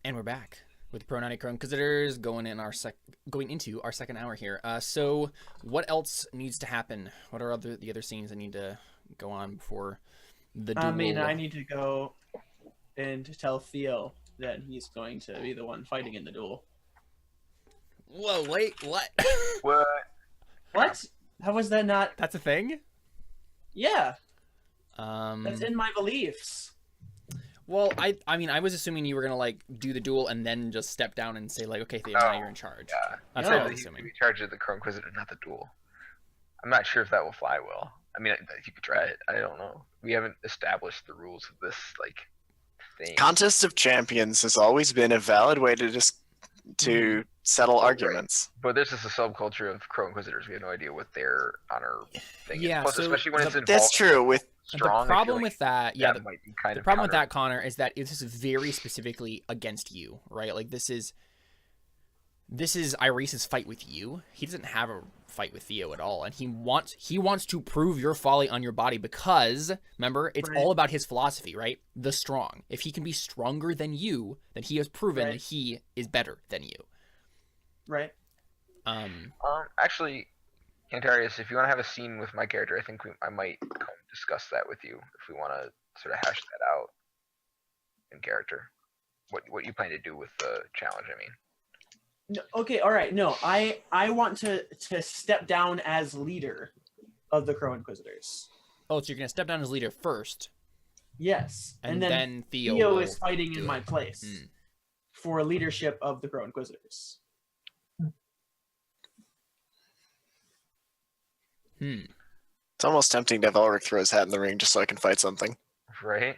And we're back with Pro 90 Crow Inquisitors going into our second hour here. So what else needs to happen? What are the other scenes that need to go on before the duel? I mean, I need to go and tell Theo that he's going to be the one fighting in the duel. Whoa, wait, what? What? What? How was that not? That's a thing? Yeah. That's in my beliefs. Well, I mean, I was assuming you were gonna like do the duel and then just step down and say like, okay, Theo, now you're in charge. Yeah. That's No. what I was He's assuming. in charge of the Crow Inquisitor, not the duel. I'm not sure if that will fly well. I mean, you could try it. I don't know. We haven't established the rules of this like thing. Contest of Champions has always been a valid way to settle arguments. But this is a subculture of Crow Inquisitors. We have no idea what their honor thing is. Yeah, Plus, so especially when it's involved. That's true. With Strong, the problem I feel like with that, yeah, might be kind the of problem with counter. that, Connor, is that this is very specifically against you, right? Like this is Iris's fight with you. He doesn't have a fight with Theo at all, and he wants to prove your folly on your body because remember, it's Right. all about his philosophy, right? The strong. If he can be stronger than you, then he has proven Right. that he is better than you. Right. Actually, Cantarius, if you want to have a scene with my character, I think I might come discuss that with you if we want to sort of hash that out in character. What you plan to do with the challenge? I mean. No, okay. All right. No, I want to step down as leader of the Crow Inquisitors. Oh, so you're gonna step down as leader first, Yes, and then Theo Theo will is fighting do in it. my place for leadership of the Crow Inquisitors. It's almost tempting to have Alrik throw his hat in the ring just so I can fight something. Right?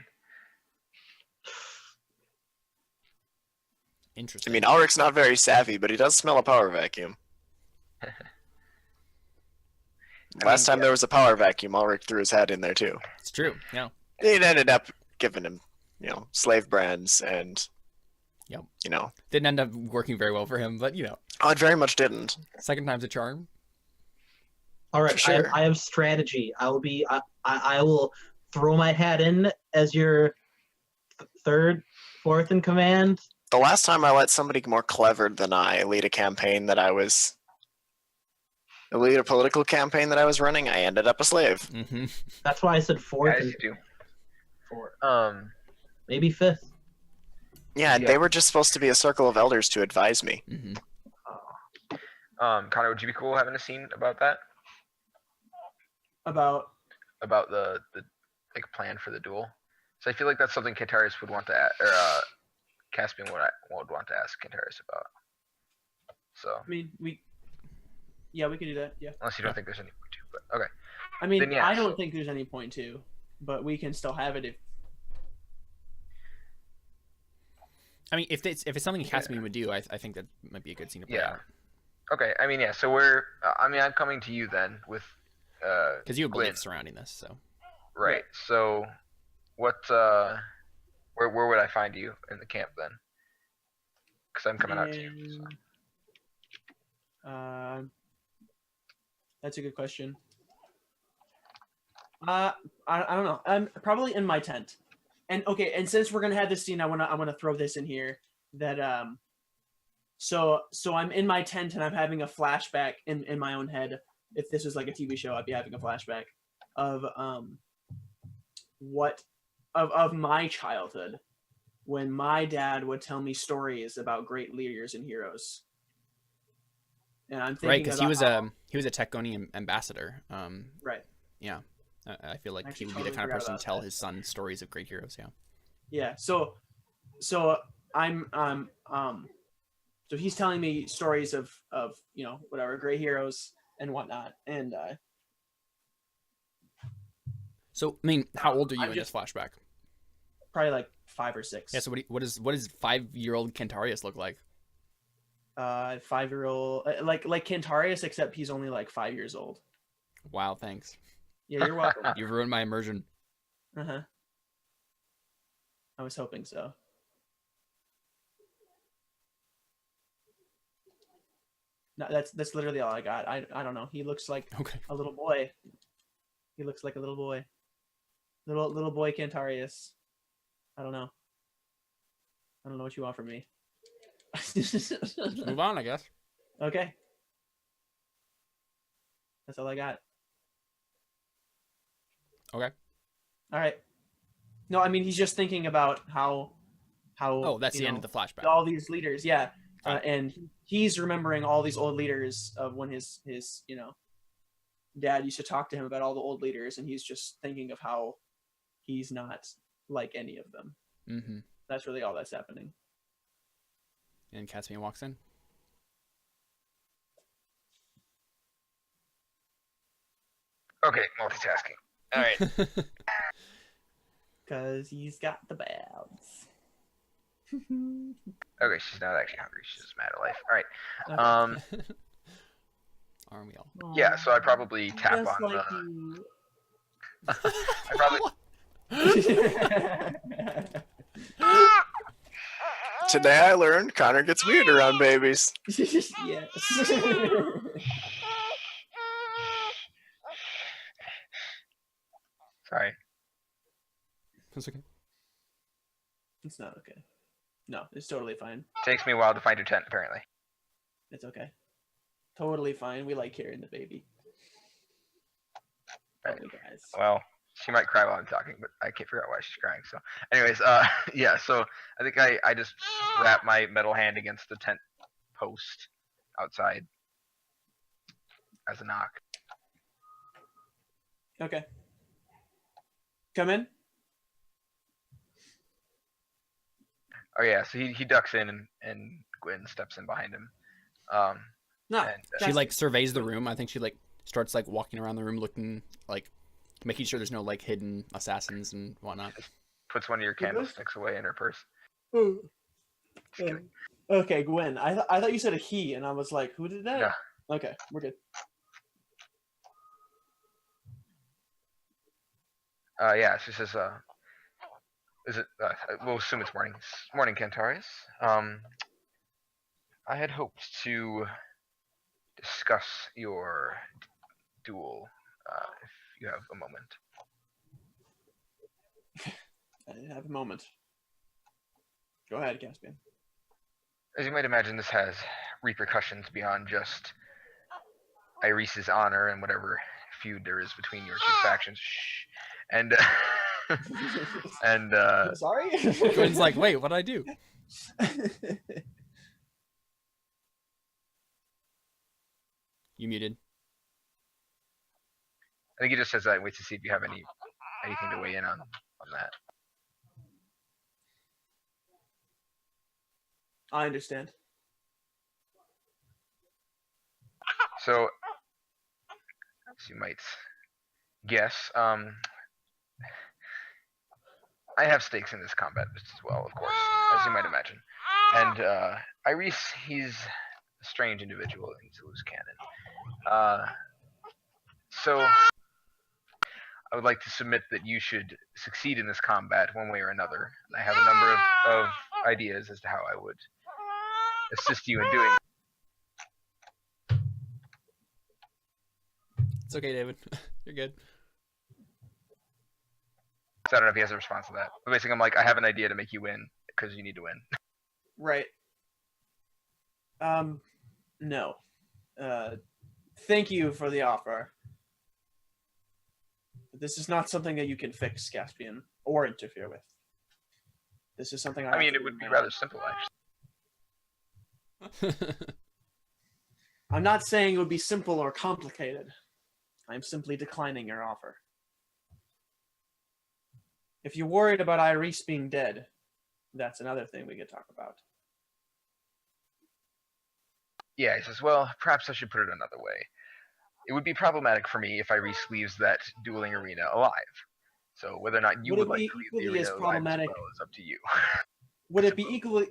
Interesting. I mean, Alrik's not very savvy, but he does smell a power vacuum. Last time there was a power vacuum, Alrik threw his hat in there too. It's true. Yeah. It ended up giving him, slave brands and, Yep. Didn't end up working very well for him, but Oh, it very much didn't. second time's a charm. All right, Sure. I have strategy. I will throw my hat in as your third, fourth in command. The last time I let somebody more clever than I lead a political campaign that I was running, I ended up a slave. Mm-hmm. That's why I said fourth As and you do. fourth. Maybe fifth. Yeah, Yeah. they were just supposed to be a circle of elders to advise me. Mm-hmm. Connor, would you be cool having a scene about that? About About the like plan for the duel? So I feel like that's something Cantarius would want to Caspian would want to ask Cantarius about. So I mean, we could do that. Yeah. unless you don't think there's any point to, but okay. I mean, Then, yeah, I don't so- think there's any point to, but we can still have it if. I mean, if it's something Caspian would do, I think that might be a good scene to play Yeah. out. Okay, I mean, yeah, so I'm coming to you then with, Because you have Gwen. beliefs surrounding this, so. Right, so, where would I find you in the camp then? Because I'm coming out to you, so. That's a good question. I don't know. I'm probably in my tent. And okay, and since we're gonna have this scene, I wanna throw this in here that so I'm in my tent and I'm having a flashback in my own head. If this was like a TV show, I'd be having a flashback of of my childhood when my dad would tell me stories about great leaders and heroes. And I'm thinking Right, because he about was a Teconi ambassador. right. Yeah. I feel like Actually he would be the totally kind of forgot person to about tell that. his son stories of great heroes, yeah. Yeah. So I'm so he's telling me stories of whatever great heroes and whatnot, and So, I mean, how old are you I'm in just- this flashback? probably like 5 or 6. Yeah, so what does 5-year-old Cantarius look like? 5-year-old like Cantarius, except he's only like 5 years old. Wow, thanks. Yeah, you're welcome. You've ruined my immersion. Uh-huh. I was hoping so. No, that's literally all I got. I don't know. He looks like Okay. a little boy. He looks like a little boy. Little boy Cantarius. I don't know. I don't know what you want from me. Move on, I guess. Okay. That's all I got. Okay. All right. No, I mean he's just thinking about how. Oh, that's you the end know, of the flashback. all these leaders, yeah, Got and he's remembering all these old leaders of when his dad used to talk to him about all the old leaders, and he's just thinking of how he's not like any of them. Mm-hmm. That's really all that's happening. And Caspian walks in. Okay, multitasking. All right. Because he's got the babs. Okay, she's not actually hungry. She's just mad at life. All right. Aren't we all? Yeah, so I probably tap Just on like the. you. I probably. Today I learned Connor gets weird around babies. Yes. Sorry. That's okay. It's not okay. No, it's totally fine. Takes me a while to find your tent, apparently. It's okay. Totally fine. We like hearing the baby. Right. Oh, guys. Well, she might cry while I'm talking, but I can't figure out why she's crying. So, anyways, yeah. So I think I just wrap my metal hand against the tent post outside as a knock. Okay. Come in. Oh yeah, so he ducks in and Gwen steps in behind him. No. And, She like surveys the room. I think she like starts like walking around the room, looking like making sure there's no like hidden assassins and whatnot. puts one of your candlesticks away in her purse. Oh. Just kidding. Okay, Gwen. I thought you said a he, and I was like, who did that? Yeah. Okay, we're good. Yeah, she says, is it, we'll assume it's morning. Morning, Cantarius. I had hoped to discuss your duel, if you have a moment. I have a moment. Go ahead, Caspian. As you might imagine, this has repercussions beyond just Iris's honor and whatever feud there is between your two factions. Shh. And and Sorry. Gwen's like, wait, what did I do? You muted. I think he just says that and waits to see if you have anything to weigh in on that. I understand. So, as you might guess, I have stakes in this combat as well, of course, as you might imagine. And Iris, he's a strange individual in Zulu's canon. So, I would like to submit that you should succeed in this combat one way or another. And I have a number of ideas as to how I would assist you in doing. It's okay, David. You're good. So I don't know if he has a response to that. But basically, I'm like, I have an idea to make you win because you need to win. Right. No. Thank you for the offer. This is not something that you can fix, Caspian, or interfere with. This is something I mean, it would be rather simple, actually. I'm not saying it would be simple or complicated. I'm simply declining your offer. If you're worried about Iris being dead, that's another thing we could talk about. Yeah, he says, well, perhaps I should put it another way. It would be problematic for me if Iris leaves that dueling arena alive. So whether or not you would like to leave the arena alive as well is up to you. Would it be equally...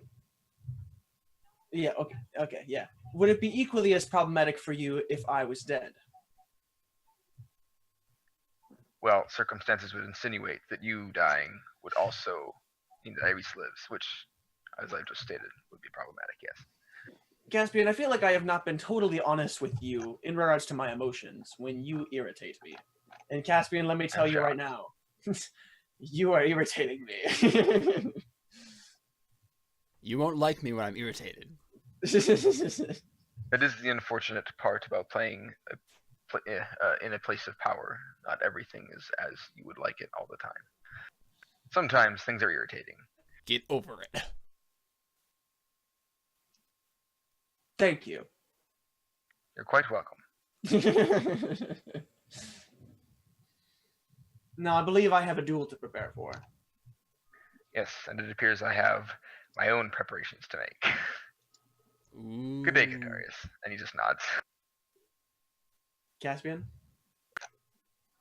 Yeah, okay, yeah. Would it be equally as problematic for you if I was dead? Well, circumstances would insinuate that you dying would also mean that Iris lives, which, as I've just stated, would be problematic, yes. Caspian, I feel like I have not been totally honest with you in regards to my emotions when you irritate me. And Caspian, let me tell you right now, you are irritating me. You won't like me when I'm irritated. That is the unfortunate part about playing in a place of power. Not everything is as you would like it all the time. Sometimes things are irritating. Get over it. Thank you. You're quite welcome. Now, I believe I have a duel to prepare for. Yes, and it appears I have my own preparations to make. Ooh. Good day, Cantarius. And he just nods. Caspian?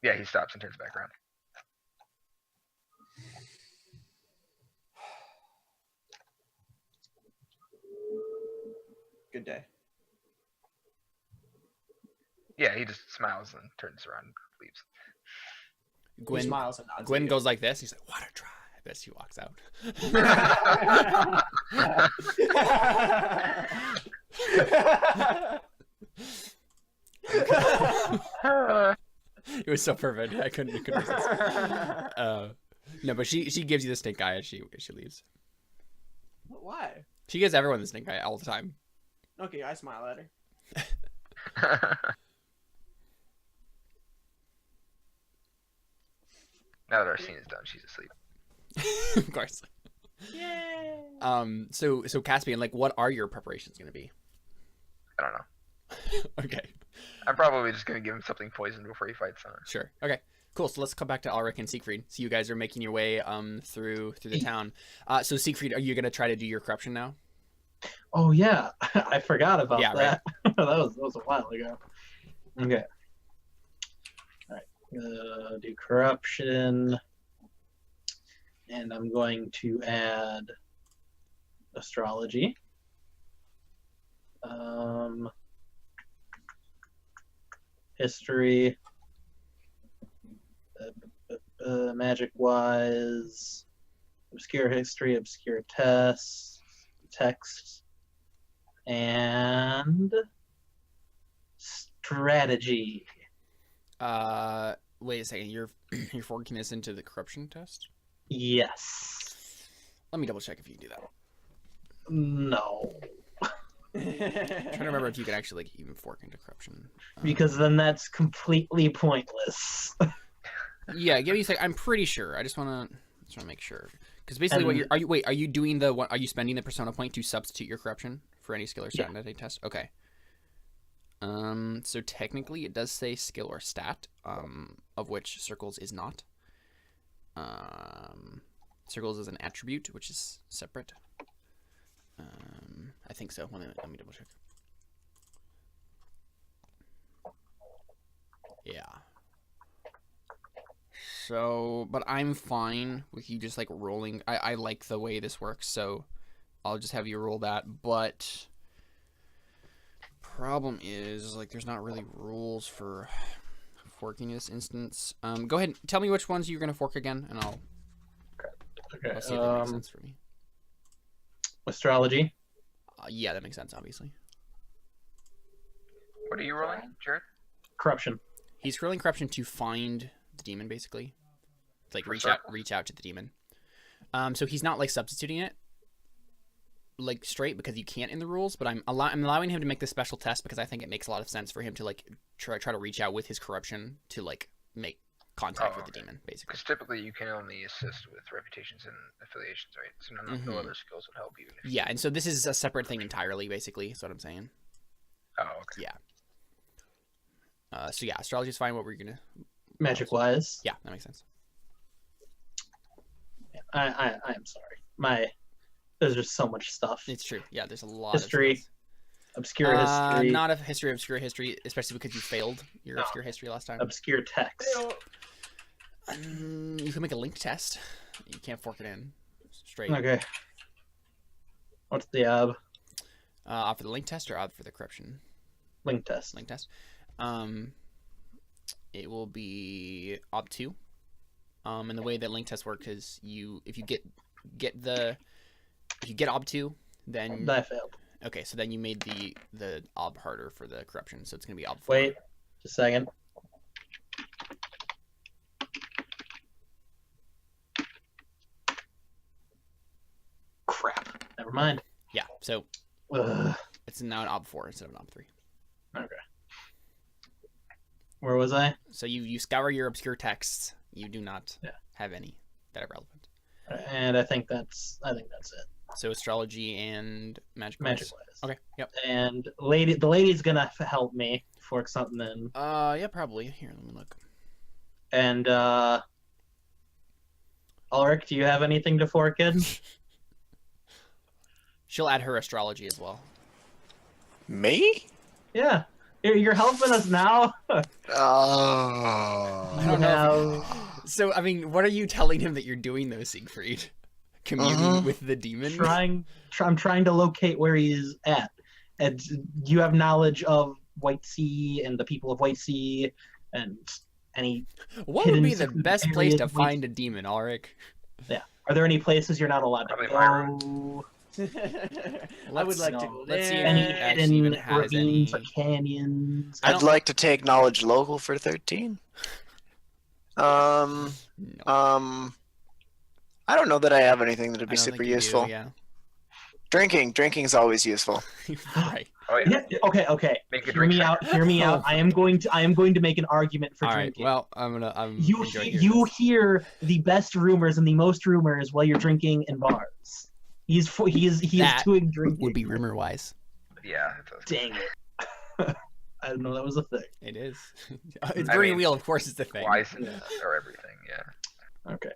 Yeah, he stops and turns back around. Good day. Yeah, he just smiles and turns around and leaves. He Gwen smiles and nods. Gwen goes like this. He's like, "What a try!" As she walks out. It was so perfect. I couldn't resist. No, but she gives you the stink eye as she leaves. Why? She gives everyone the stink eye all the time. Okay, I smile at her. Now that our scene is done, she's asleep. Of course. Yay! So Caspian, like, what are your preparations going to be? I don't know. Okay. I'm probably just gonna give him something poisoned before he fights someone. Sure. Okay. Cool. So let's come back to Alrik and Siegfried. So you guys are making your way through the town. So Siegfried, are you gonna try to do your corruption now? Oh yeah, I forgot about Yeah, that. that was a while ago. Okay. All right. Do corruption, and I'm going to add astrology. History. Magic wise, obscure history, obscure text, and strategy. Wait a second. You're forking this into the corruption test? Yes. Let me double check if you can do that. No. I'm trying to remember if you can actually like even fork into corruption. Because then that's completely pointless. Yeah, give me a sec. I'm pretty sure. I just want to make sure. Because basically, what are you doing are you spending the persona point to substitute your corruption for any skill or stat in a test? Okay. So technically, it does say skill or stat, of which circles is not. Circles is an attribute, which is separate. I think so. Let me double check. Yeah. So, but I'm fine with you just like rolling. I like the way this works, so I'll just have you roll that. But problem is like there's not really rules for forking in this instance. Go ahead, tell me which ones you're gonna fork again, and I'll see if that makes sense for me. Astrology. Yeah, that makes sense, obviously. What are you rolling, Jared? Corruption. He's rolling corruption to find the demon, basically. To, like reach out to the demon. So he's not like substituting it like straight because you can't in the rules, but I'm allowing him to make this special test because I think it makes a lot of sense for him to like try to reach out with his corruption to like make contact with the demon, basically. Because typically you can only assist with reputations and affiliations, right? So no other skills would help you. Yeah, and so this is a separate thing entirely, basically. Is what I'm saying. Oh, okay. Yeah. So yeah, astrology is fine. What were you gonna? Magic wise. Yeah, that makes sense. I am sorry. There's just so much stuff. It's true. Yeah, there's a lot. History. Of skills. Obscure history. Not a obscure history, especially because you failed your obscure history last time. Obscure text. You can make a link test. You can't fork it in straight. Okay. What's the For the link test or for the corruption? link test? Link test. It will be ob 2. And the way that link test works is if you get ob 2, then I failed. okay, so then you made the ob harder for the corruption, so it's gonna be ob 4. Wait, just a second. Crap. Never mind. Yeah, so Ugh. it's now an Ob 4 instead of an Ob 3. Okay. Where was I? So you scour your obscure texts. You do not Yeah. have any that are relevant. And I think that's it. So astrology and magic. Magic wise. wise. Okay. Yep. And the lady's gonna help me fork something in. Yeah, probably. Here, let me look. And Alrik, do you have anything to fork in? She'll add her astrology as well. Me? Yeah. You're helping us now. I don't know. So, I mean, what are you telling him that you're doing, though, Siegfried? Communing with the demon? I'm trying to locate where he's at. And you have knowledge of White Sea and the people of White Sea and any. What would hidden be the best place to areas we- find a demon, Alrik? Yeah. Are there any places you're not allowed to Probably my go? I would like to no, go let's see there. if Any actually hidden even has ravines any- or canyons? I I'd don't- like to take knowledge local for 13. No. I don't know that I have anything that would I be don't super think you do, useful. yeah. Drinking is always useful. Right. Oh yeah. Yeah, okay. Make a Hear me drink out. Hear me out. I am going to make an argument for All right. drinking. Well, I'm You enjoying he- hearing you this. hear the best rumors and the most rumors while you're drinking in bars. He is That doing drinking. would be rumor wise. Yeah. It does. Dang it! I didn't know that was a thing. It is. It's I Burning mean, Wheel, of course, is the thing. Wise or everything. Yeah. Okay.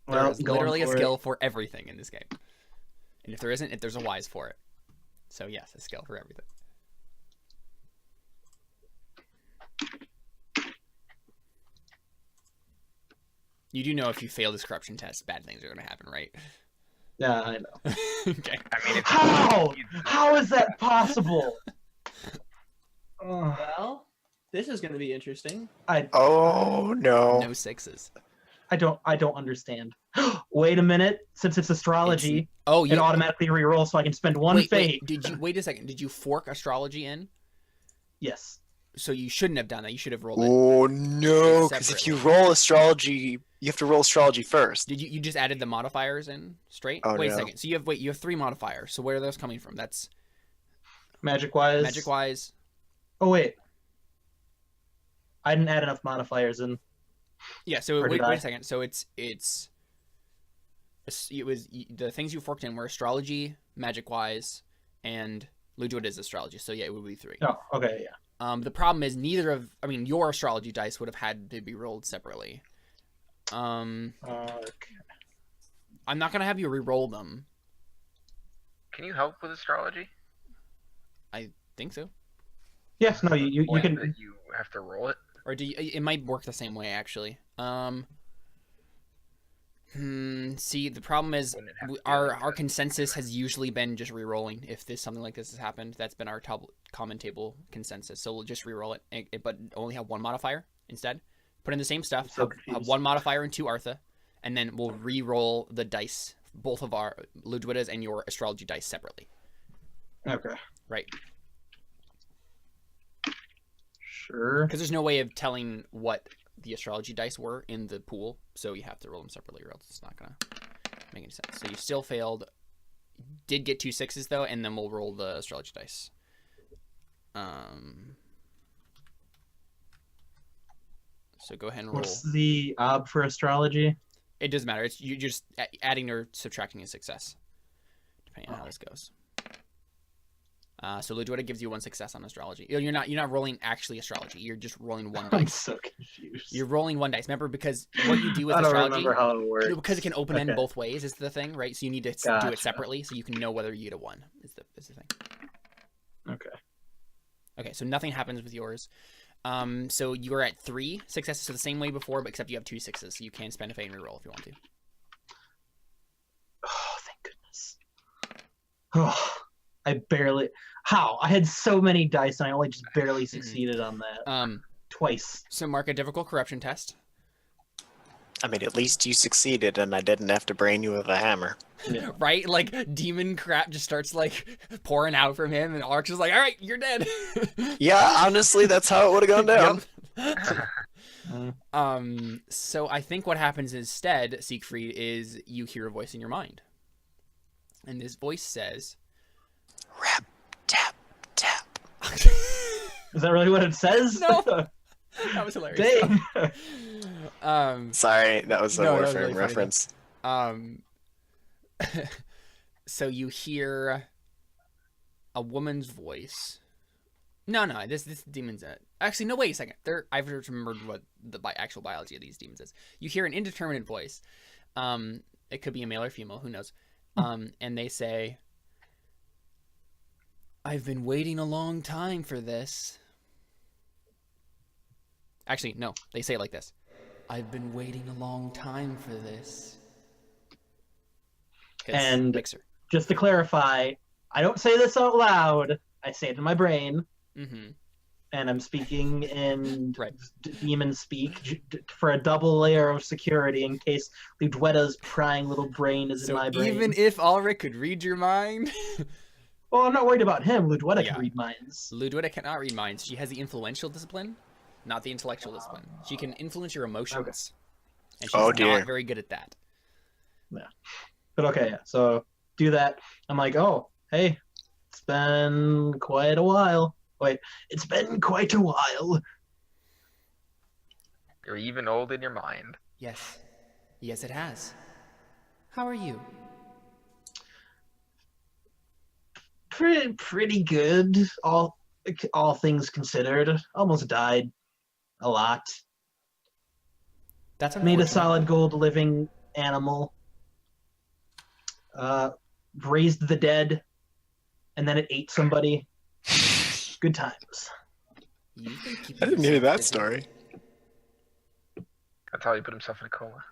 There Well, is going literally a for it. skill for everything in this game. And if there isn't, there's a wise for it. So yes, a skill for everything. You do know if you fail this corruption test, bad things are going to happen, right? Yeah, I know. Okay. I mean, it's How? How is that possible? Ugh. Well, this is going to be interesting. Oh no. No sixes. I don't understand. Wait a minute. Since it's astrology, Oh, it you automatically rerolls, so I can spend one wait, fate. wait a second. Did you fork astrology in? Yes. So you shouldn't have done that. You should have rolled it. Oh no, because if you roll astrology, you have to roll astrology first. Did you just added the modifiers in straight? Oh, wait no. a second. So you have 3 modifiers. So where are those coming from? That's Magic wise. magic wise. Oh wait. I didn't add enough modifiers in. Yeah, so Or wait did I? a second. So it was the things you forked in were astrology, magic wise, and Ludwig astrology. So yeah, it would be 3. Oh, okay, yeah. The problem is your astrology dice would have had to be rolled separately. Okay. I'm not gonna have you re-roll them. Can you help with astrology? I think so. Yes, no, you Point can. that you have to roll it. Or do you, it might work the same way actually. See, the problem is Wouldn't it have to be our like that? consensus has usually been just re-rolling. If something like this has happened, that's been our common table consensus. So we'll just re-roll it, but only have 1 modifier instead. Put in the same stuff. So Have confused. 1 modifier and 2 Artha, and then we'll re-roll the dice, both of our Ludwig's and your astrology dice separately. Okay. Right. Sure. Because there's no way of telling what the astrology dice were in the pool, so you have to roll them separately, or else it's not gonna make any sense. So you still failed. Did get 2 6s though, and then we'll roll the astrology dice. So go ahead and roll. What's the ob for astrology? It doesn't matter. It's you just adding or subtracting a success, depending on how this goes. So Ludwig gives you 1 success on astrology. You're not rolling actually astrology. You're just rolling 1 I'm dice. so confused. You're rolling 1 dice. Remember, because what you do with I don't astrology, remember how it works. because it can open end Okay. both ways is the thing, right? So you need to do Gotcha. it separately so you can know whether you get a 1 is the thing. Okay. Okay, so nothing happens with yours. So you are at 3 successes, so the same way before, but except you have 2 6s, so you can spend a fate and reroll if you want to. Oh, thank goodness. Oh, I barely. How? I had so many dice and I only just barely succeeded on that. Twice. So mark a difficult corruption test. I mean, at least you succeeded, and I didn't have to brain you with a hammer. Yeah. Right? Like, demon crap just starts, like, pouring out from him, and Arch is like, alright, you're dead. Yeah, honestly, that's how it would have gone down. So I think what happens instead, Siegfried, is you hear a voice in your mind. And this voice says, Rap, tap, tap. Is that really what it says? No. That was hilarious. Dang. Sorry, that was a No, that was Warframe really funny, reference. So you hear a woman's voice. No, this demon's actually no. Wait a second. I've remembered what the actual biology of these demons is. You hear an indeterminate voice. It could be a male or female. Who knows? And they say, "I've been waiting a long time for this." Actually, no. They say it like this. "I've been waiting a long time for this." And mixer. Just to clarify, I don't say this out loud. I say it in my brain. Mm-hmm. And I'm speaking in Right. demon speak for a double layer of security in case Ludweta's prying little brain is in my brain. Even if Alrik could read your mind, Well, I'm not worried about him. Ludweta Yeah. can read minds. Ludwita cannot read minds. She has the influential discipline, not the intellectual discipline. She can influence your emotions, and she's Oh, dear. not very good at that. But okay, yeah. So do that. I'm like, oh, hey, it's been quite a while. Wait, it's been quite a while. You're even old in your mind. Yes, it has. How are you? Pretty good. All things considered. Almost died a lot. That's Made a unfortunate. solid gold living animal. Raised the dead, and then it ate somebody. Good times. You've been keeping I didn't hear yourself that busy. story. That's how he put himself in a coma.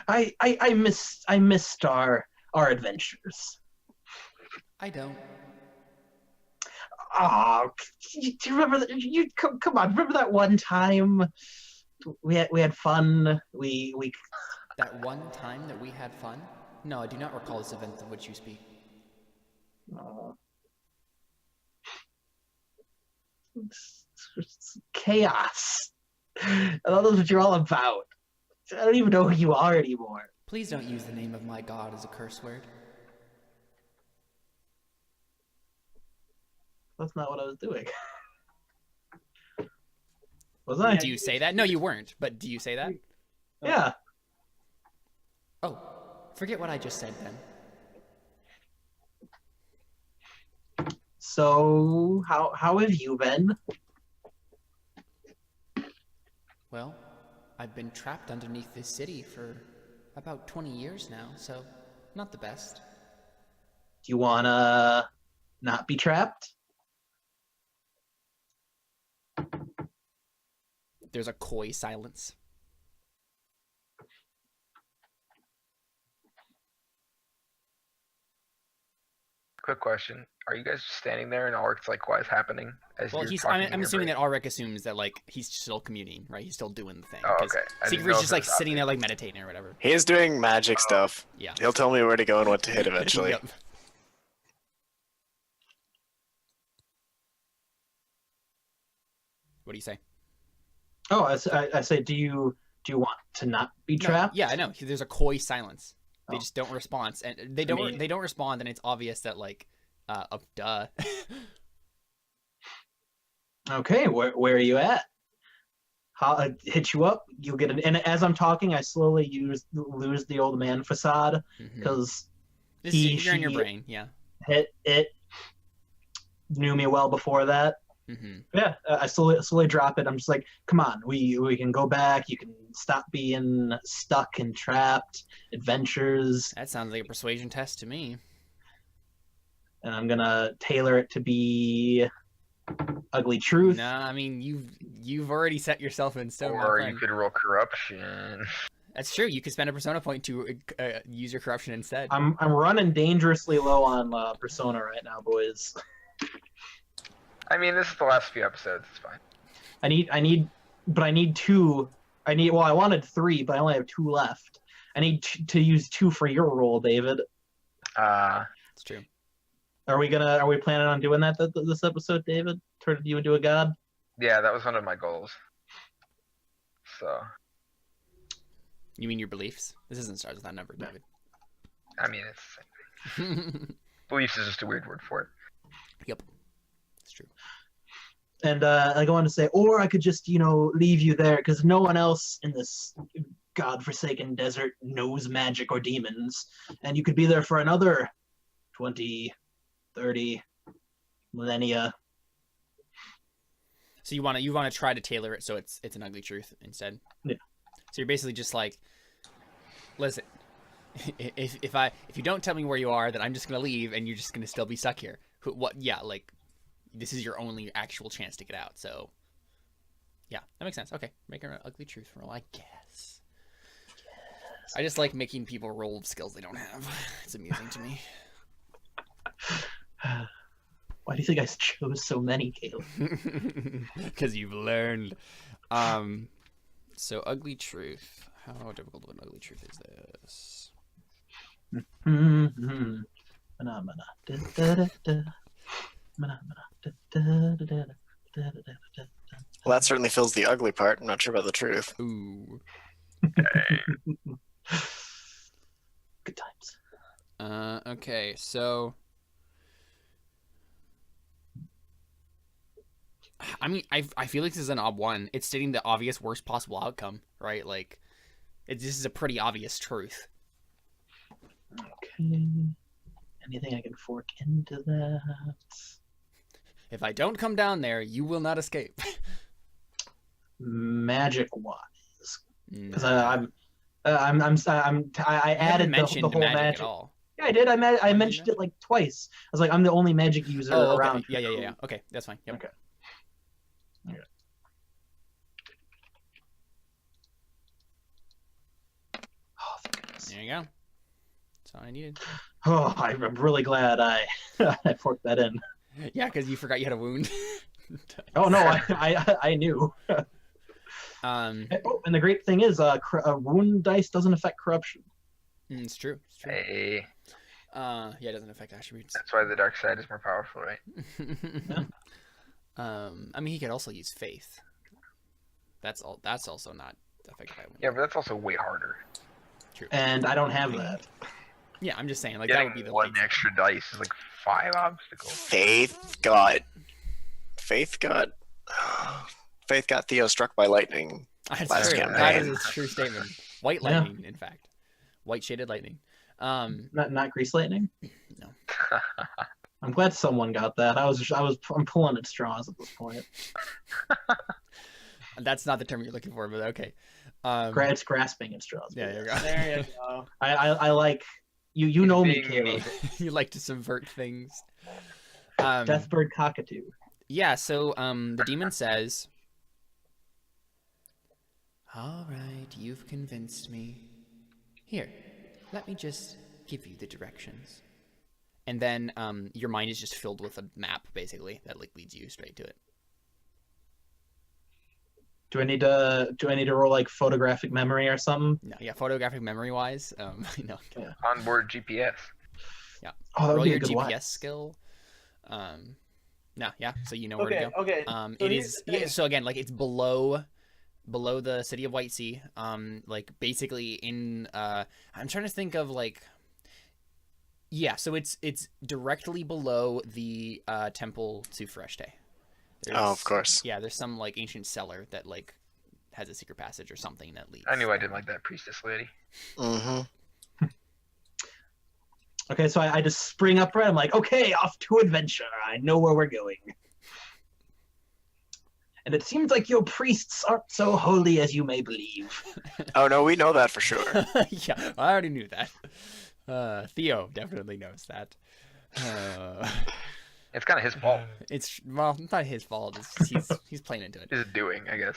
I missed our adventures. I don't. Oh, do you remember that? You come on, remember that one time we had fun. We That one time that we had fun? No, I do not recall this event of which you speak. it's chaos. I thought that's what you're all about. I don't even know who you are anymore. Please don't use the name of my god as a curse word. That's not what I was doing. Was I? Do you say that? No, you weren't. But do you say that? Yeah. Oh, forget what I just said then. So how have you been? Well, I've been trapped underneath this city for about 20 years now, so not the best. Do you wanna not be trapped? There's a coy silence. Quick question: are you guys standing there and Alrik's like, "What is happening?" As Well, you're he's. talking in I'm your assuming brain? that Alrik assumes that like he's still communing, right? He's still doing the thing. Oh, 'cause okay. I didn't know Siegfried's if just it like was sitting there like meditating or whatever. He is doing magic stuff. Yeah. He'll tell me where to go and what to hit eventually. Yep. What do you say? Oh, I say, do you want to not be No, trapped? yeah, I know. There's a coy silence. They Oh. just don't respond, and they don't. They don't respond, and it's obvious that like, duh. Okay, where are you at? How hit you up? You'll get an. And as I'm talking, I slowly lose the old man facade Mhm. because You're in your she- brain, yeah. it knew me well before that. Mm-hmm. Yeah, I slowly drop it. I'm just like, come on, we can go back. You can stop being stuck and trapped. Adventures, That sounds like a persuasion test to me. and I'm gonna tailor it to be ugly truth. Nah, I mean you've already set yourself in stone. my Or you friend. could roll corruption. That's true. You could spend a persona point to use your corruption instead. I'm running dangerously low on persona right now, boys. I mean, this is the last few episodes. It's fine. I need two. Well, I wanted three, but I only have two left. I need to use two for your role, David. It's true. Are we planning on doing that this episode, David? Turn you into a god? Yeah, that was one of my goals. So You mean your beliefs? This isn't stars with that number, David. I mean, it's beliefs is just a weird word for it. Yep, it's true. And I go on to say, or I could just, leave you there because no one else in this godforsaken desert knows magic or demons, and you could be there for another 20, 30 millennia. So you want to try to tailor it so it's an ugly truth instead. Yeah. So you're basically just like, listen, if you don't tell me where you are, then I'm just gonna leave, and you're just gonna still be stuck here. What? Yeah, like this is your only actual chance to get out. So yeah, that makes sense. Okay, make an ugly truth roll, I guess. Yes. I just like making people roll skills they don't have. It's amusing to me. Why do you think I chose so many, Caleb? Because you've learned. So ugly truth. How difficult of an ugly truth is this? Phenomena. Well, that certainly fills the ugly part. I'm not sure about the truth. Ooh. Good times. Okay, so I mean, I feel like this is an odd one. It's stating the obvious worst possible outcome, right? Like, this is a pretty obvious truth. Okay. Anything I can fork into that? If I don't come down there, you will not escape. Magic wise, because No. I added mentioned the whole magic. at all. Yeah, I did. I you mentioned do it like twice. I was like, I'm the only magic user Oh, okay. around. Yeah. Okay, that's fine. Yep. Okay. Oh, thank goodness. There you go. That's all I needed. Oh, I'm really glad I I forked that in. Yeah, because you forgot you had a wound. Oh no, I knew. Oh, And the great thing is, wound dice doesn't affect corruption. it's true. It's true. Hey, Yeah, it doesn't affect attributes. that's why the dark side is more powerful, right? Yeah. I mean, he could also use faith. That's also not affected by wound. Yeah, but that's also way harder. True. And I don't have that. Yeah, I'm just saying, like that would be Getting the one light. extra dice is like 5 obstacles. Faith got Theo struck by lightning. That's Last true. campaign. That is a true statement. White Yeah. lightning, in fact, white shaded lightning. Not grease lightning. No. I'm glad someone got that. I'm pulling at straws at this point. That's not the term you're looking for, but okay. It's grasping at straws. Yeah, but there you yes. go. There you go. I like you know me, Being Caleb. You like to subvert things. Deathbird cockatoo. Yeah, so the demon says, "All right, you've convinced me. Here, let me just give you the directions." And then your mind is just filled with a map, basically, that like leads you straight to it. Do I need to roll like photographic memory or something? No, yeah, photographic memory wise, no. Onboard GPS. Oh, that would Roll be your a good GPS one. skill. No, yeah, so you know where to Okay, go. okay. So It here's is the thing. so again, like it's below the city of White Sea. Like basically in I'm trying to think of like, yeah, so it's directly below the Temple to Fereshteh. Oh, of course. Yeah, there's some like ancient cellar that like has a secret passage or something that leads. I knew I didn't like that priestess lady. Mm-hmm. Okay, so I just spring upright. I'm like, okay, off to adventure. I know where we're going. And it seems like your priests aren't so holy as you may believe. Oh no, we know that for sure. Yeah, I already knew that. Theo definitely knows that. It's kind of his fault. It's well, it's not his fault. It's just he's playing into it. His doing, I guess.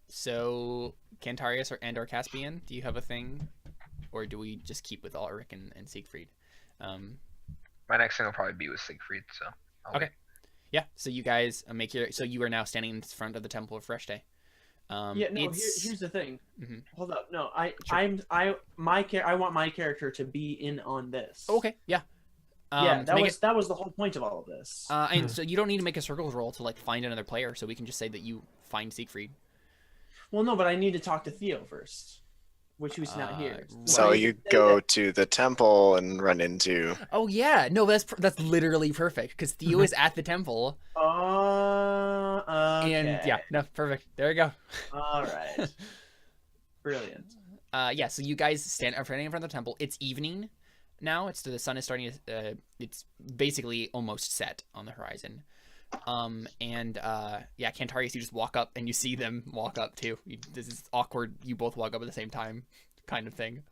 So Cantarius or Caspian, do you have a thing, or do we just keep with Alrik and Siegfried? My next thing will probably be with Siegfried, so. Okay. Yeah. So you guys make your. So you are now standing in front of the Temple of Fereshteh. Yeah, no. Here's the thing. Mhm. Hold up. No, I Sure. want my character to be in on this. Okay. Yeah. Yeah, to make that was the whole point of all of this. And so you don't need to make a circles roll to like find another player. So we can just say that you find Siegfried. Well, no, but I need to talk to Theo first, which who's not here. So Why you did say go that? to the temple and run into. Oh yeah, no, that's literally perfect because Theo is at the temple, Okay. and yeah, no, perfect. There we go. All right. Brilliant. Yeah, so you guys stand in front of the temple. It's evening now. The sun is starting to. It's basically almost set on the horizon. Yeah, Cantarius, you just walk up and you see them walk up too. This is awkward. You both walk up at the same time, kind of thing.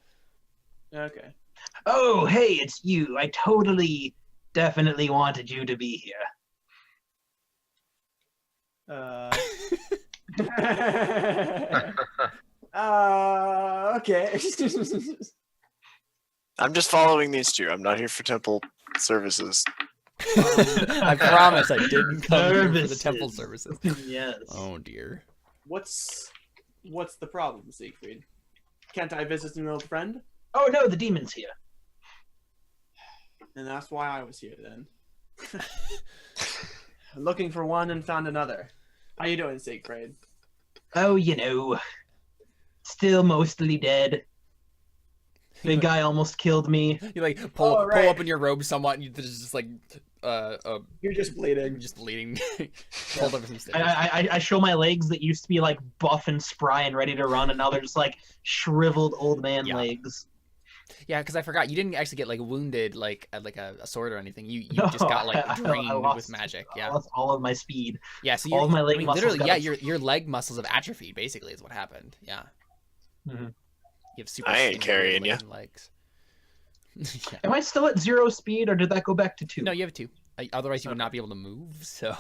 Okay. Oh, hey, it's you. I definitely wanted you to be here. Okay. I'm just following these two. I'm not here for temple services. I promise I didn't come here for the Services. temple services. Yes. Oh dear. What's the problem, Siegfried? Can't I visit an old friend? Oh no, the demon's here. And that's why I was here then. Looking for one and found another. How you doing, Siegfried? Oh, still mostly dead. Big guy almost killed me. You like pull right. up in your robe somewhat, and there's just like You're just bleeding. just bleeding. Pulled over some stairs. I show my legs that used to be like buff and spry and ready to run, and now they're just like shriveled old man Yeah. legs. Yeah, because I forgot you didn't actually get like wounded like at like a sword or anything. You No, just got like I drained lost- with magic. I Yeah, lost all of my speed. yeah. So all of my leg I mean, muscles literally, got yeah. Your leg muscles have atrophied. Basically, is what happened. Yeah. Mhm. You have super. I ain't skinny carrying legs and legs. Yeah. Am I still at 0 speed, or did that go back to 2? No, you have 2. Otherwise, you would not be able to move. So.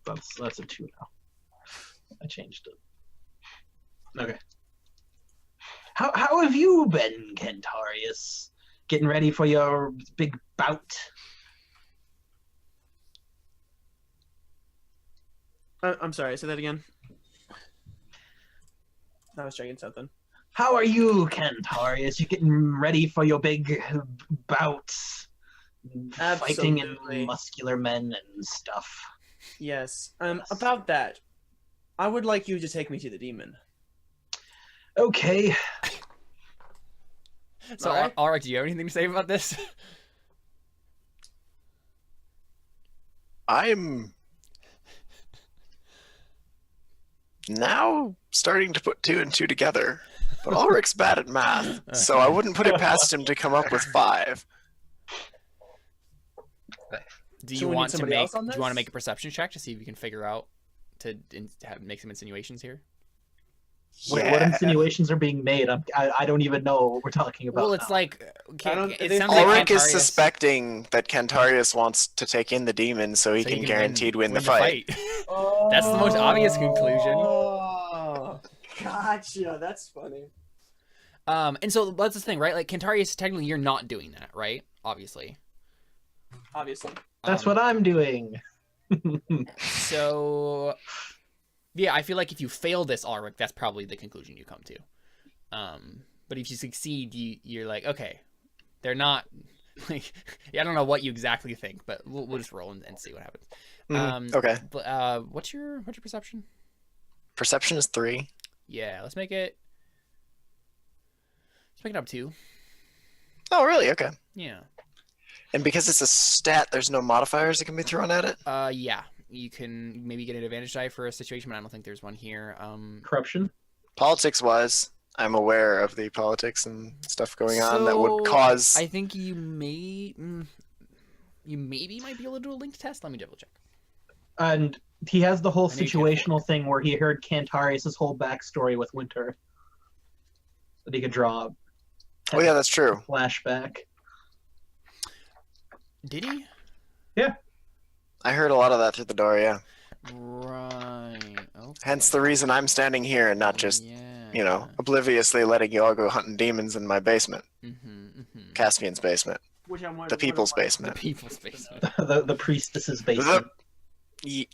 That's a 2 now. I changed it. Okay. How have you been, Cantarius? Getting ready for your big bout? I'm sorry, say that again. I was checking something. How are you, Cantarius? You getting ready for your big bout? Fighting Absolutely. in muscular men and stuff. Yes. About that, I would like you to take me to the demon. Okay. So, Alright. Alrik, do you have anything to say about this? I'm now starting to put 2 and 2 together, but Alrik's bad at math, so I wouldn't put it past him to come up with 5. Do So you we need want to somebody make? else on Do you want to this? make a perception check to see if you can figure out make some insinuations here? What insinuations are being made? I don't even know what we're talking about. Well, it's now. like it they- sounds like Alrik is Cantarius- suspecting that Cantarius wants to take in the demon so he so can guaranteed win the the fight. That's the most obvious conclusion. Oh, gotcha. That's funny. And so that's the thing, right? Like Cantarius, technically, you're not doing that, right? Obviously. Obviously. That's what I'm doing. So, yeah, I feel like if you fail this, Alrik, that's probably the conclusion you come to. But if you succeed, you're like, okay, they're not. Like, yeah, I don't know what you exactly think, but we'll just roll and see what happens. Okay. But what's your perception? Perception is 3. Yeah, let's make it up 2. Oh, really? Okay. Yeah. And because it's a stat, there's no modifiers that can be thrown at it? Yeah. You can maybe get an advantage die for a situation, but I don't think there's one here. Corruption. Politics-wise, I'm aware of the politics and stuff going on that would cause... I think you maybe might be able to do a linked test. Let me double check. And he has the whole I know you situational thing where he heard Cantarius' whole backstory with Winter. That he could draw Oh, yeah, that's true. a flashback. Did he? I heard a lot of that through the door, yeah. Right. Okay. Hence the reason I'm standing here and not just, Yeah. obliviously letting you all go hunting demons in my basement. Mm-hmm. Caspian's basement. Which I'm The people's The basement. people's basement. the priestess's basement.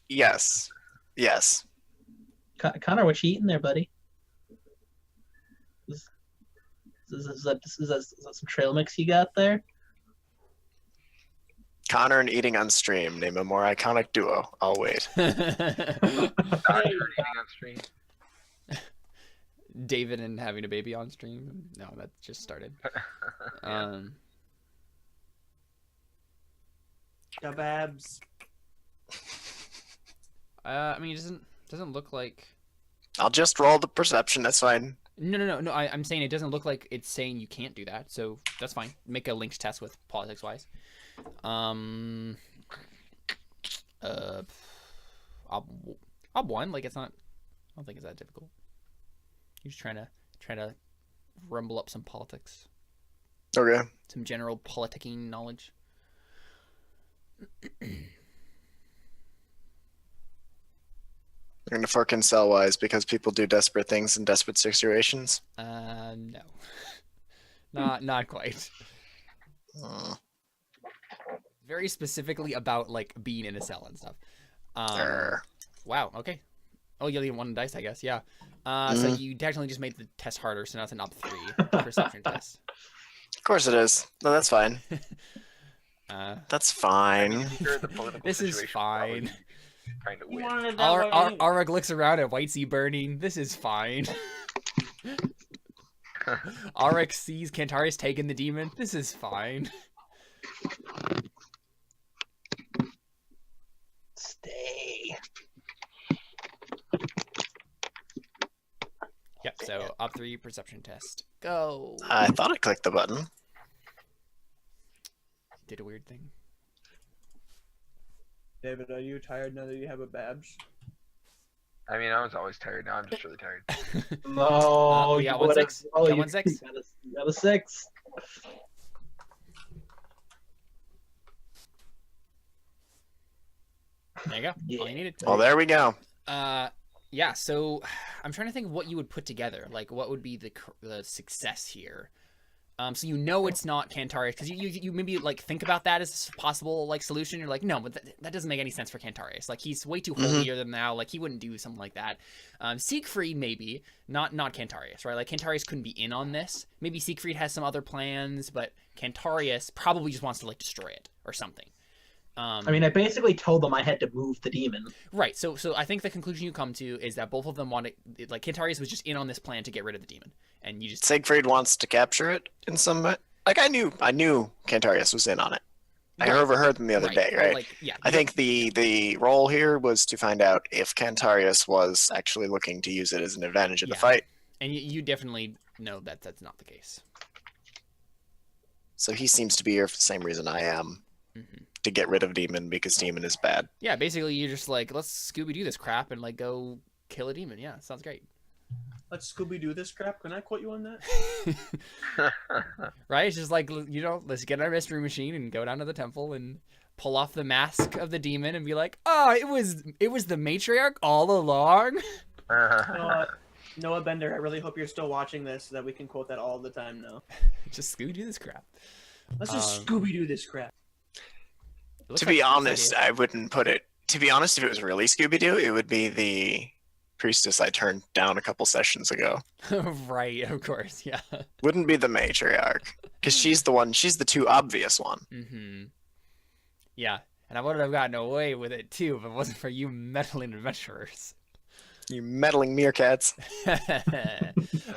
Yes. Yes. Connor, what you eating there, buddy? Is that some trail mix you got there? Connor and eating on stream. Name a more iconic duo. I'll wait. Doctor eating on stream. David and having a baby on stream. No, that just started. Kebabs. I mean, it doesn't look like. I'll just roll the perception. That's fine. No. I'm saying it doesn't look like it's saying you can't do that, so that's fine. Make a linked test with politics wise. Ob 1, like it's not. I don't think it's that difficult. You're just trying to rumble up some politics, Okay. some general politicking knowledge. You're gonna fucking sell wise because people do desperate things in desperate situations. No, not quite. Very specifically about like being in a cell and stuff. Wow. Okay. Oh, you only get 1 dice, I guess. Yeah. So you technically just made the test harder, so now it's an up 3 perception test. Of course it is. No, that's fine. That's fine. Sure, the political This is situation fine. Trying to You win. wanted that way anyway. Alrik looks around at Whitesea burning. This is fine. Alrik sees Cantarius taking the demon. This is fine. Stay. Yep, so up 3 perception test. Go. I thought I clicked the button. Did a weird thing. David, are you tired now that you have a Babs? I mean, I was always tired. Now I'm just really tired. No, we got you 1-6. Oh, Got you 1-6? You got a 6. There you go. All you needed. Well, there we go. Yeah, so I'm trying to think of what you would put together. Like, what would be the success here? So you know it's not Cantarius, because you maybe, like, think about that as a possible, like, solution. You're like, no, but that doesn't make any sense for Cantarius. Like, he's way too holier than thou. Like, he wouldn't do something like that. Siegfried, maybe. Not Cantarius, right? Like, Cantarius couldn't be in on this. Maybe Siegfried has some other plans, but Cantarius probably just wants to, like, destroy it or something. I mean, I basically told them I had to move the demon. Right. So I think the conclusion you come to is that both of them wanted, like, Cantarius was just in on this plan to get rid of the demon, and you just Siegfried wants to capture it in some way. Like I knew Cantarius was in on it. I Right. overheard them the other day, right? Like, yeah. I think the role here was to find out if Cantarius was actually looking to use it as an advantage in the Yeah. fight. And you definitely know that that's not the case. So he seems to be here for the same reason I am, to get rid of Demon because Demon is bad. Yeah. Basically, you're just like, let's Scooby-Doo this crap and like go kill a demon. Yeah, sounds great. Let's Scooby-Doo this crap. Can I quote you on that? Right? It's just like, you know, let's get our mystery machine and go down to the temple and pull off the mask of the demon and be like, oh, it was the matriarch all along. Noah Bender, I really hope you're still watching this so that we can quote that all the time now. Just Scooby-Doo this crap. Let's just Scooby-Doo this crap. It looks To like be a nice honest, idea. I wouldn't put it. To be honest, if it was really Scooby-Doo, it would be the priestess I turned down a couple sessions ago. Right, of course, yeah. Wouldn't be the matriarch, because she's the too obvious one. Mm-hmm. Yeah, and I would have gotten away with it too if it wasn't for you meddling adventurers. You meddling meerkats.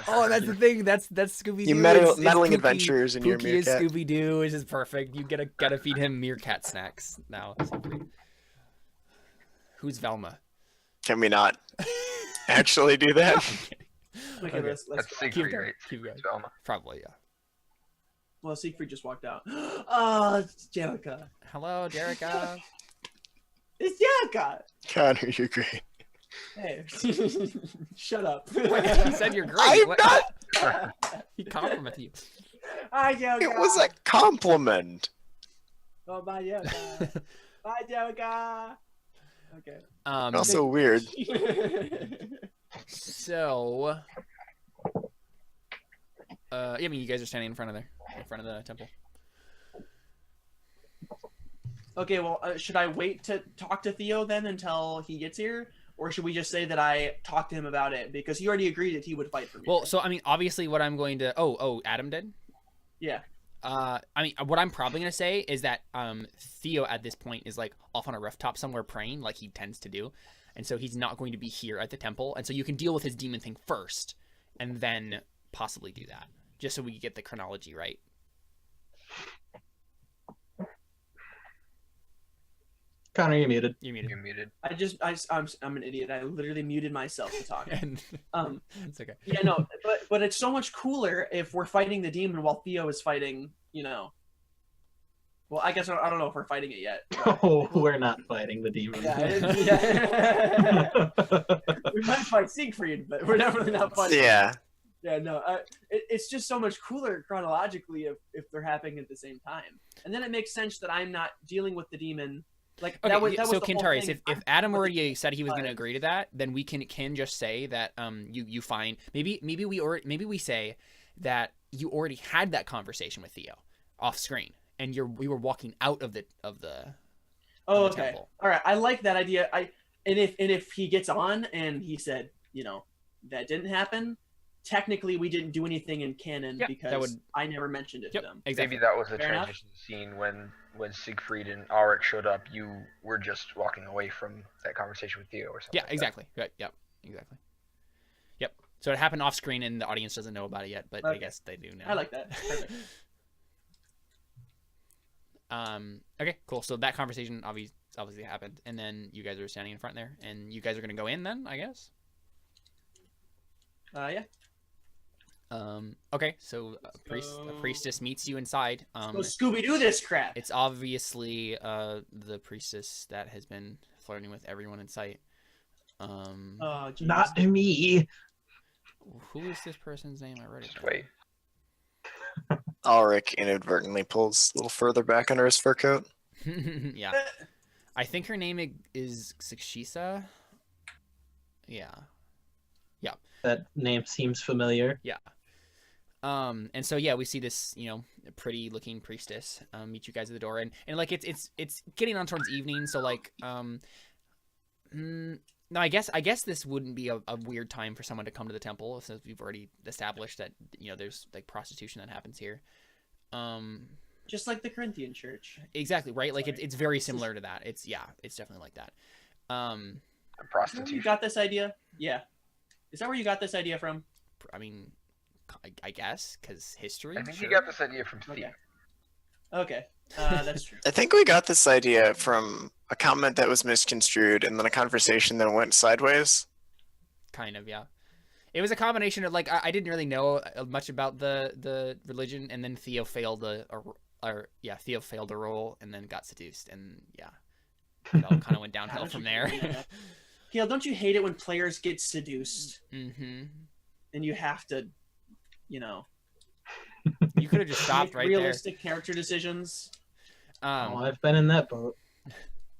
Oh, that's the thing. That's Scooby-Doo. You is meddling Pookie. adventurers in your Pookie is meerkat. Scooby-Doo, which is perfect. You gotta feed him meerkat snacks now. Who's Velma? Can we not actually do that? Okay, Okay. let's That's Keep Siegfried, going. right? Keep going. It's Velma. Probably, yeah. Well, Siegfried just walked out. Oh, it's Jerica. Hello, Jerica. It's Jerica. Connor, you're great. Hey, shut up. He said you're great. I'm What- not. He complimented you. Hi, Jerica. It was a compliment. Oh, bye, Jerica. Bye, Jerica. Okay. Also weird. So, yeah, I mean, you guys are standing in front of the temple. Okay, well, should I wait to talk to Theo then until he gets here? Or should we just say that I talked to him about it? Because he already agreed that he would fight for me. Well, so I mean, obviously, what I'm going to. Oh, Adam did. Yeah. I mean, what I'm probably gonna say is that Theo at this point is like off on a rooftop somewhere praying, like he tends to do, and so he's not going to be here at the temple, and so you can deal with his demon thing first, and then possibly do that, just so we get the chronology right. Connor, you're muted. You're muted. You're muted. I'm an idiot. I literally muted myself to talk. And it's okay. Yeah, no, but it's so much cooler if we're fighting the demon while Theo is fighting, well, I guess I don't know if we're fighting it yet. But... Oh, we're not fighting the demon. Yeah. We might fight Siegfried, but we're definitely not fighting. Yeah. Yeah, no, it's just so much cooler chronologically if they're happening at the same time. And then it makes sense that I'm not dealing with the demon. Like, Okay, that was so the whole Cantarius, thing. if Adam already said he was going to agree to that, then we can just say that you find maybe we say that you already had that conversation with Theo off screen, and we were walking out of the okay. temple. All right, I like that idea. And if he gets on and he said, that didn't happen, technically we didn't do anything in canon because I never mentioned it to them. Exactly. Maybe that was the Fair enough. transition scene when Siegfried and Alrik showed up. You were just walking away from that conversation with Theo or something. Yeah, like exactly. Right. Yep. Exactly. Yep. So it happened off screen, and the audience doesn't know about it yet, but I guess they do now. I like that. Perfect. Okay. Cool. So that conversation obviously happened, and then you guys are standing in front there, and you guys are gonna go in then, I guess. Yeah. Okay. So a priestess meets you inside. Go Scooby-Doo this crap. It's obviously the priestess that has been flirting with everyone in sight. Oh, geez. Not me. Who is this person's name? I wrote it Just down. wait. Alrik inadvertently pulls a little further back under his fur coat. Yeah. I think her name is Sikshisa. Yeah. That name seems familiar. Yeah. And so yeah, we see this, pretty looking priestess meet you guys at the door, and like it's getting on towards evening, so like no, I guess this wouldn't be a weird time for someone to come to the temple, since we've already established that there's like prostitution that happens here. Just like the Corinthian church. Exactly, right? Like it's very similar to that. It's definitely like that. Is that where you Prostitution. got this idea? Yeah. Is that where you got this idea from? I mean, I guess because history. I think sure. you got this idea from Okay. Theo. Okay. That's true. I think we got this idea from a comment that was misconstrued and then a conversation that went sideways. Kind of, yeah. It was a combination of like I didn't really know much about the religion, and then Theo failed Theo failed a roll and then got seduced, and yeah, it all kind of went downhill Don't from you there. hate that? Gail, don't you hate it when players get seduced Mm-hmm. and you have to, You could have just stopped make right realistic character decisions? there. Oh, I've been in that boat.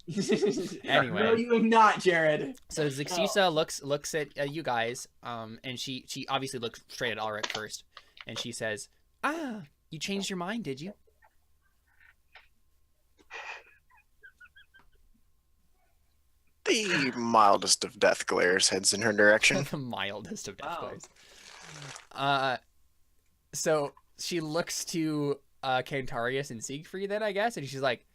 Anyway. No, you have not, Jared. So Zixisa looks at you guys, and she obviously looks straight at Alrik first, and she says, "Ah, you changed your mind, did you?" The mildest of death glares heads in her direction. The mildest of death Wow. glares. So she looks to Cantarius and Siegfried then, I guess, and she's like,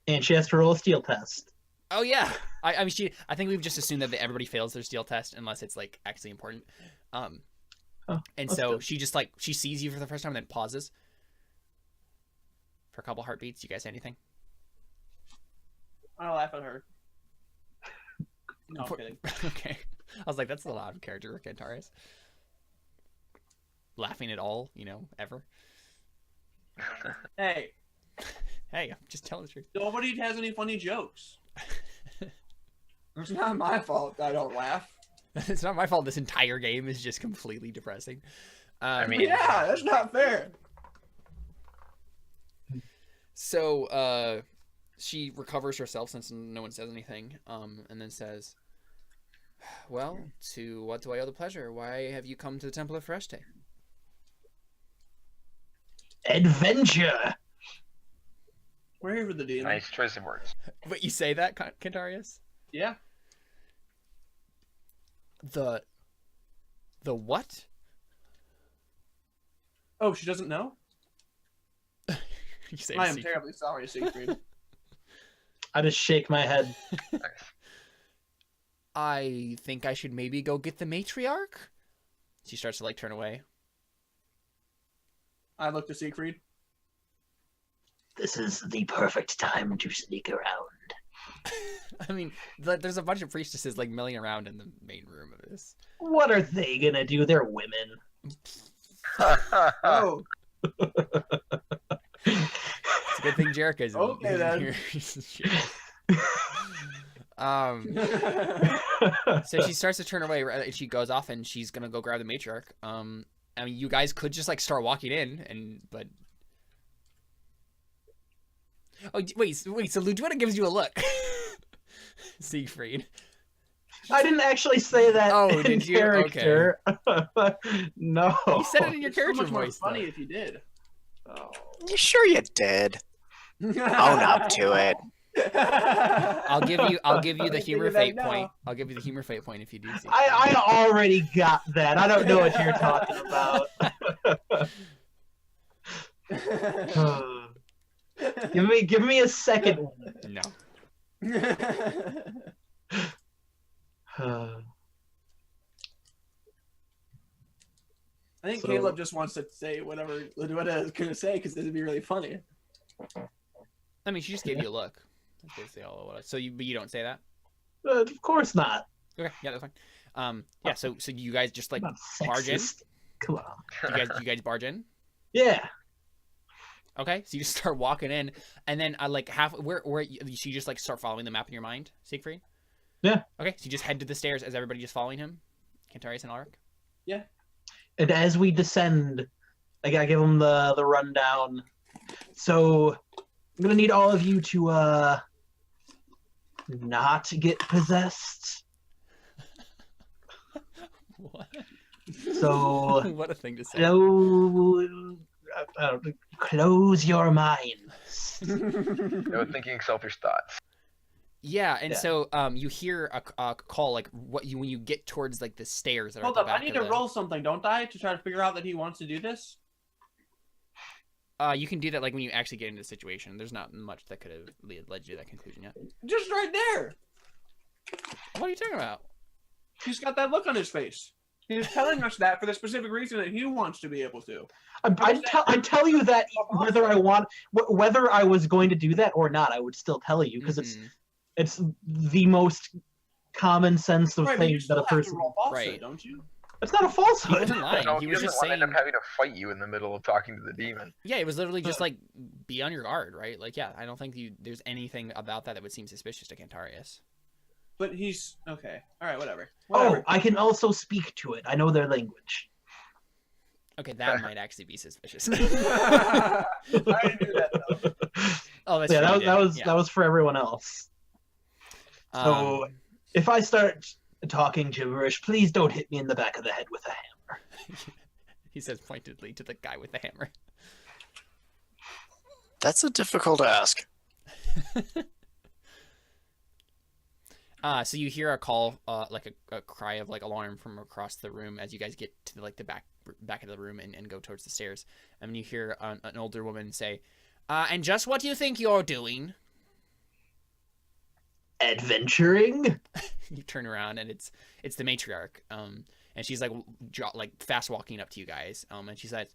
And she has to roll a steel test. "Oh yeah." I mean, I think we've just assumed that everybody fails their steel test unless it's like actually important. And that's so good. she just like she sees you for the first time and then pauses for a couple heartbeats. You guys say anything? I'll laugh at her. No, I'm kidding. Okay. I was like, that's a lot of character, Cantarius. Laughing at all, ever. Hey, Hey, I'm just telling the truth. nobody has any funny jokes. It's not my fault I don't laugh. It's not my fault this entire game is just completely depressing. I mean- Yeah, that's not fair. So, she recovers herself since no one says anything, and then says, "Well, to what do I owe the pleasure? Why have you come to the Temple of Fereshteh?" Adventure! We're here for the demon. Nice choice of words. But you say that, Cantarius? Yeah. The what? Oh, she doesn't know? You say I am secret. terribly sorry, Siegfried. I just shake my head. Nice. I think I should maybe go get the matriarch. She starts to like turn away. I look to Siegfried. This is the perfect time to sneak around. I mean, there's a bunch of priestesses like milling around in the main room of this. What are they gonna do? They're women. Oh, It's a good thing Jerica's Okay, then. here. So she starts to turn away, and she goes off, and she's gonna go grab the matriarch. I mean, you guys could just like start walking in, but oh wait, so Ludwina gives you a look, Siegfried. I didn't actually say that Oh, in did you? character. No. You said it in your it's so character much more voice. funny though. if you did. Oh. You sure you did? Own up to it. I'll give you the humor Figure fate that point. now. I'll give you the humor fate point if you do see. I already got that. I don't know what you're talking about. give me a second one. No. I think So- Caleb just wants to say whatever Ludwina is going to say because this would be really funny. I mean, she just gave you a look. That's basically all it was. So but you don't say that. Of course not. Okay, yeah, that's fine. Yeah, so you guys just like I'm not barge in? sexist. Come on. you guys barge in. Yeah. Okay, so you just start walking in, and then like where so you just like start following the map in your mind, Siegfried. Yeah. Okay, so you just head to the stairs as everybody just following him, Cantarius and Alrik. Yeah. And as we descend, I gotta give them the rundown. So I'm gonna need all of you to not get possessed. What? So What a thing to say. close your minds. No thinking selfish thoughts. Yeah, and Yeah. so you hear a call like when you get towards like the stairs. That are Hold at the up, I back need of to the- roll something, don't I, to try to figure out that he wants to do this? You can do that like when you actually get into the situation. There's not much that could have led you to that conclusion yet. Just right there. What are you talking about? He's got that look on his face. He's telling us that for the specific reason that he wants to be able to. I tell you that whether I was going to do that or not, I would still tell you because Mhm. it's the most common sense of Right, but you things that still a have to person. roll falsehood, Right. don't you? It's not a He falsehood. wasn't lying. No, he he was doesn't just want to saying. end up having to fight you in the middle of talking to the demon. Yeah, it was literally just like be on your guard, right? Like, yeah, I don't think there's anything about that would seem suspicious to Cantarius. But he's okay. All right, whatever. Oh, Whatever. I can also speak to it. I know their language. Okay, that might actually be suspicious. I didn't do that though. Oh, that's Yeah, true, you did. that was for everyone else. So Um, if I start talking gibberish, please don't hit me in the back of the head with a hammer. he says pointedly to the guy with the hammer. That's a difficult ask. So you hear a call, like a cry of like alarm from across the room as you guys get to like the back of the room and go towards the stairs. And you hear an older woman say, "And just what do you think you're doing?" Adventuring? You turn around and it's the matriarch. And she's like fast walking up to you guys. And she says,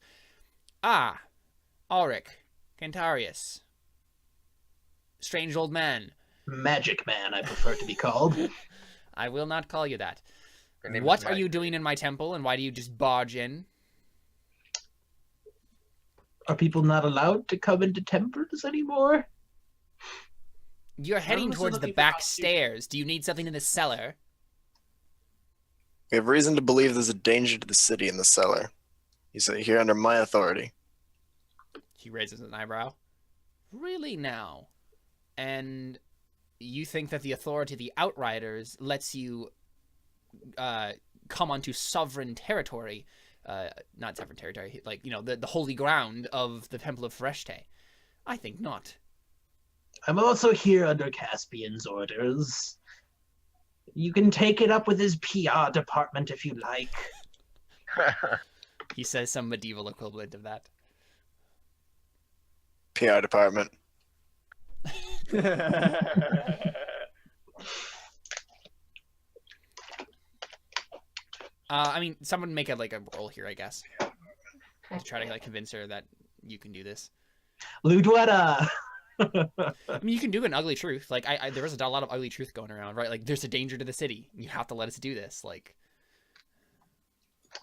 "Ah, Alrik, Cantarius, strange old man. Magic man, I prefer to be called. I will not call you that. Your name What is are you doing in my temple, and why do you just barge in?" Are people not allowed to come into temples anymore? You're heading listen towards to the people back talk to you. stairs. Do you need something in the cellar? We have reason to believe there's a danger to the city in the cellar. He's here under my authority. He raises an eyebrow. Really now? And you think that the authority of the Outriders lets you come onto sovereign territory, not sovereign territory, like, you know, the holy ground of the Temple of Fereshteh? I think not. I'm also here under Caspian's orders. You can take it up with his PR department if you like. He says some medieval equivalent of that. PR department. I mean, someone make a roll here, I guess, to try to convince her that you can do this. Ludwetta. I mean, you can do an ugly truth. Like, there was a lot of ugly truth going around, right? Like, there's a danger to the city. You have to let us do this. Like,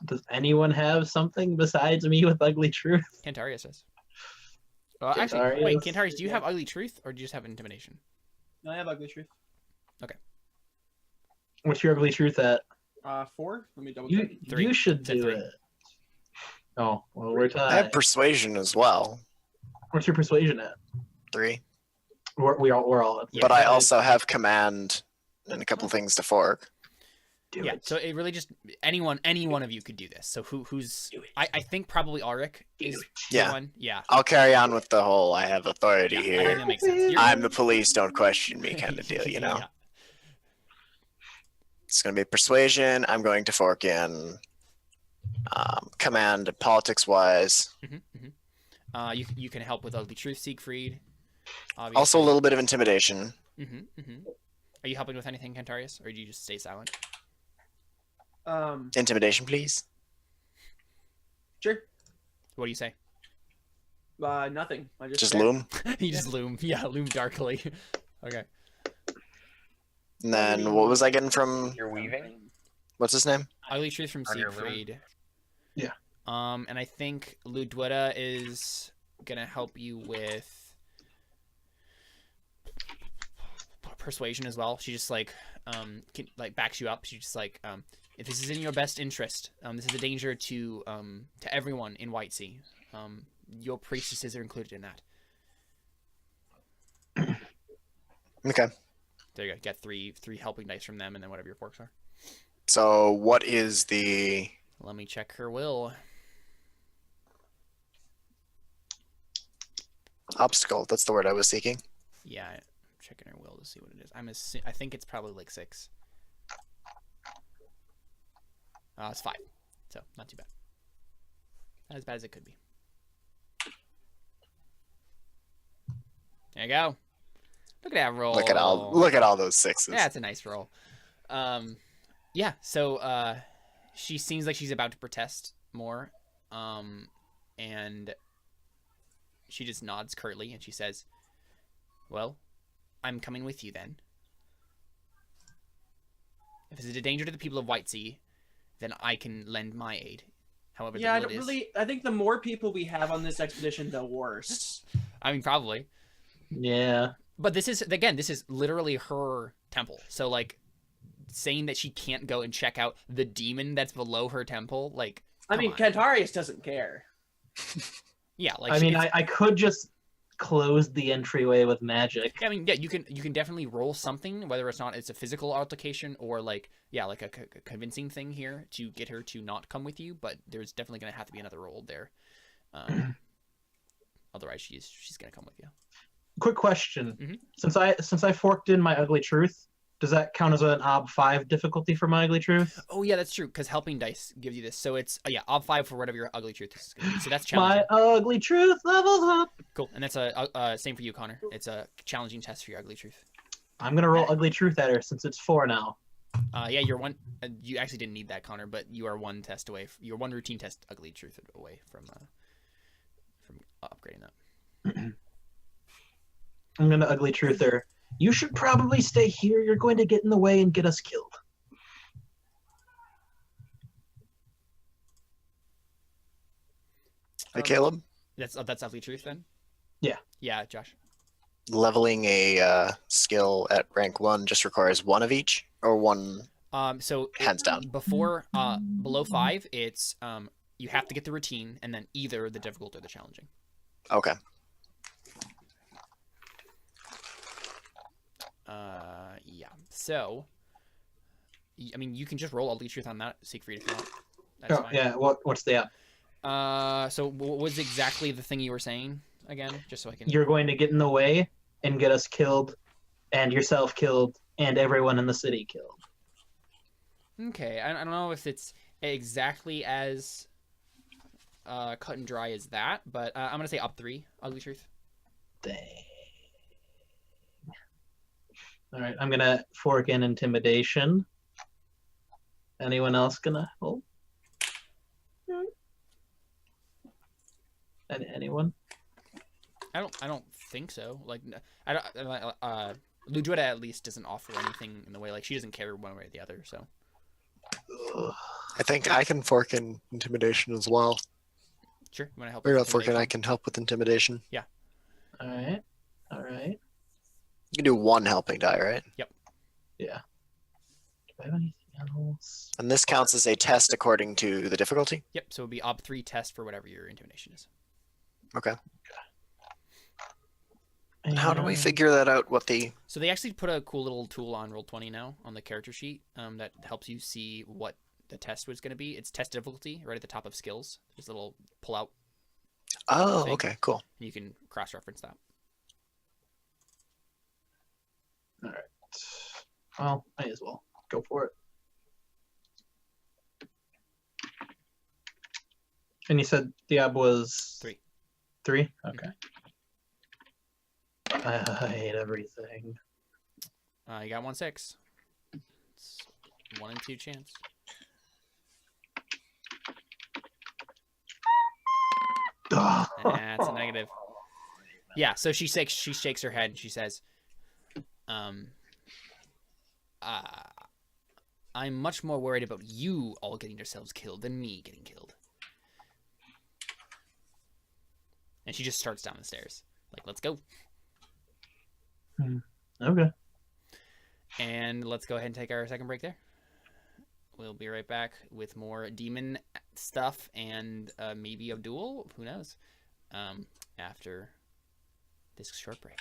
Does anyone have something besides me with ugly truth? Cantarius says. Actually, wait, Cantarius, do you have ugly truth or do you just have intimidation? No, I have ugly truth. What's your ugly truth at? 4. Let me double check. You should do 3. it. Oh, well, we're tied. I have persuasion as well. What's your persuasion at? 3. We're all at Yeah, But I that also have command and a couple things to fork. do Yeah, it. so it really just any one of you could do this. So who's Do it. I think probably Alrik Do is it. the Yeah. one. Yeah. I'll carry on with the whole I have authority Yeah, I think here. that makes sense. You're- I'm the police, don't question me kind of deal, you know? Yeah. It's going to be persuasion. I'm going to fork in command politics-wise. Mhm, mhm. You can help with ugly truth, Siegfried. Also a little bit of intimidation. Are you helping with anything, Cantarius, or do you just stay silent? Intimidation, please. Sure. What do you say? Nothing. I Just stare. loom. You just loom. Yeah, loom darkly. Okay. And then what was I getting from, You're weaving. what's his name? Ugly truth from On your loom? Siegfried. Yeah. And I think Ludwetta is gonna help you with persuasion as well. She just backs you up. She's just like, if this is in your best interest, this is a danger to everyone in White Sea. Your priestesses are included in that. Okay. There you go. Get three helping dice from them, and then whatever your forks are. So what is the... Let me check her will. obstacle? That's the word I was seeking. Yeah, I'm checking her will to see what it is. I think it's probably like 6. It's 5, so not too bad. Not as bad as it could be. There you go. Look at that roll. Look at all those 6s. Yeah, it's a nice roll. Yeah. So she seems like she's about to protest more, and she just nods curtly and she says, "Well, I'm coming with you then. If it's a danger to the people of White Sea, then I can lend my aid. However, Yeah, I little don't it is." I think the more people we have on this expedition, the worse. I mean, probably. Yeah. But this is literally her temple. So like, saying that she can't go and check out the demon that's below her temple, like, I mean, come on. Cantarius doesn't care. Yeah, like I mean, I could just close the entryway with magic. I mean, yeah, you can definitely roll something, whether it's a physical altercation or like a convincing thing here to get her to not come with you. But there's definitely gonna have to be another roll there. Otherwise, she's gonna come with you. Quick question: Mhm. since I forked in my ugly truth, does that count as an ob 5 difficulty for my ugly truth? Oh yeah, that's true, because helping dice gives you this. So it's ob 5 for whatever your ugly truth is gonna be. So that's challenging. My ugly truth levels up. Cool, and that's a same for you, Connor. It's a challenging test for your ugly truth. I'm gonna roll ugly truth at her since it's 4 now. Yeah, you're one. You actually didn't need that, Connor, but you are one test away. You're one routine test ugly truth away from upgrading that. I'm gonna ugly truth her. You should probably stay here. You're going to get in the way and get us killed. Hey, Caleb, That's ugly truth then. Yeah. Yeah, Josh. leveling a skill at rank 1 just requires 1 of each, or 1 So hands down. before below 5, it's you have to get the routine, and then either the difficult or the challenging. Okay. Yeah. So, I mean, you can just roll ugly truth on that, Siegfried, if you want. That's fine. Yeah. What's the app? So what was exactly the thing you were saying again? Just so I can. You're going to get in the way and get us killed, and yourself killed, and everyone in the city killed. Okay, I don't know if it's exactly as cut and dry as that, but I'm gonna say up 3, ugly truth. Dang. All right, I'm gonna fork in intimidation. Anyone else gonna help? Anyone? I don't think so. Like, I don't. Ludwetta at least doesn't offer anything in the way, like, she doesn't care one way or the other. So I think I can fork in intimidation as well. sure, you want to help? Or with not fork in, I intimidation? can help with intimidation. All right. All right. You can do one helping die, right? Yeah. Do I have anything else? And this counts as a test according to the difficulty? Yep. So it'd be Ob 3 test for whatever your intimidation is. Okay. And how do we figure that out, what the... So they actually put a cool little tool on Roll20 now on the character sheet that helps you see what the test was going to be. It's test difficulty right at the top of skills. There's a little pull out. Oh, thing. okay, cool. You can cross-reference that. All right. Well, might as well go for it. And you said Diab was 3. 3? Okay. I hate everything. You got 1/6. It's 1 in 2 chance. That's a negative. Yeah, so she shakes her head and she says, I'm much more worried about you all getting yourselves killed than me getting killed. And she just starts down the stairs. Like, let's go. Okay. And let's go ahead and take our second break there. We'll be right back with more demon stuff and maybe a duel. Who knows? After this short break.